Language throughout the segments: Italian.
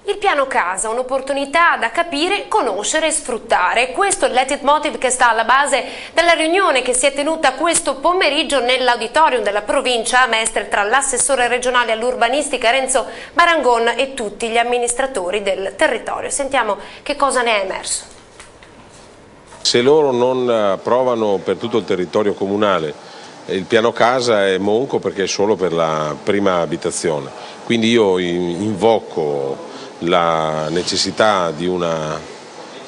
Il piano casa, un'opportunità da capire, conoscere e sfruttare. Questo è il leitmotiv che sta alla base della riunione che si è tenuta questo pomeriggio nell'auditorium della provincia a Mestre tra l'assessore regionale all'urbanistica Renzo Marangon e tutti gli amministratori del territorio. Sentiamo che cosa ne è emerso. Se loro non approvano per tutto il territorio comunale il piano casa è monco perché è solo per la prima abitazione, quindi io invoco la necessità di una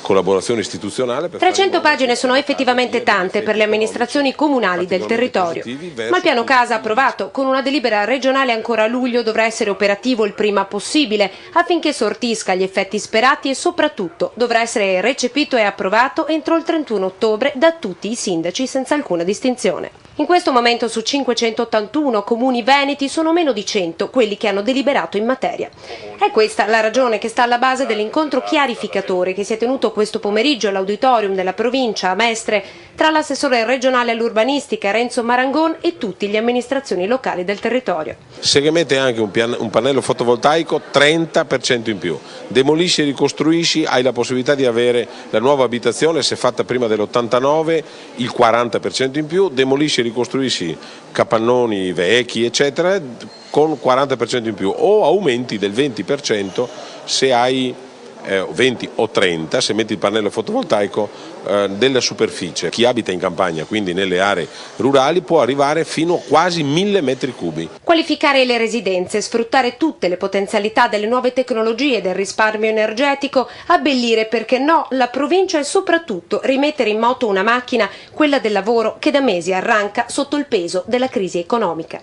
collaborazione istituzionale. 300 pagine sono effettivamente tante per le amministrazioni comunali del territorio, ma il piano casa approvato con una delibera regionale ancora a luglio dovrà essere operativo il prima possibile affinché sortisca gli effetti sperati e soprattutto dovrà essere recepito e approvato entro il 31 ottobre da tutti i sindaci senza alcuna distinzione. In questo momento su 581 comuni veneti sono meno di 100 quelli che hanno deliberato in materia. È questa la ragione che sta alla base dell'incontro chiarificatore che si è tenuto questo pomeriggio all'auditorium della provincia a Mestre tra l'assessore regionale all'urbanistica Renzo Marangon e tutte le amministrazioni locali del territorio. Se mette anche un pannello fotovoltaico 30% in più, demolisci e ricostruisci, hai la possibilità di avere la nuova abitazione, se fatta prima dell'89 il 40% in più, demolisci e ricostruisci capannoni vecchi eccetera con 40% in più o aumenti del 20% se hai 20 o 30 se metti il pannello fotovoltaico della superficie. Chi abita in campagna, quindi nelle aree rurali, può arrivare fino a quasi 1000 metri cubi. Qualificare le residenze, sfruttare tutte le potenzialità delle nuove tecnologie del risparmio energetico, abbellire, perché no, la provincia e soprattutto rimettere in moto una macchina, quella del lavoro, che da mesi arranca sotto il peso della crisi economica.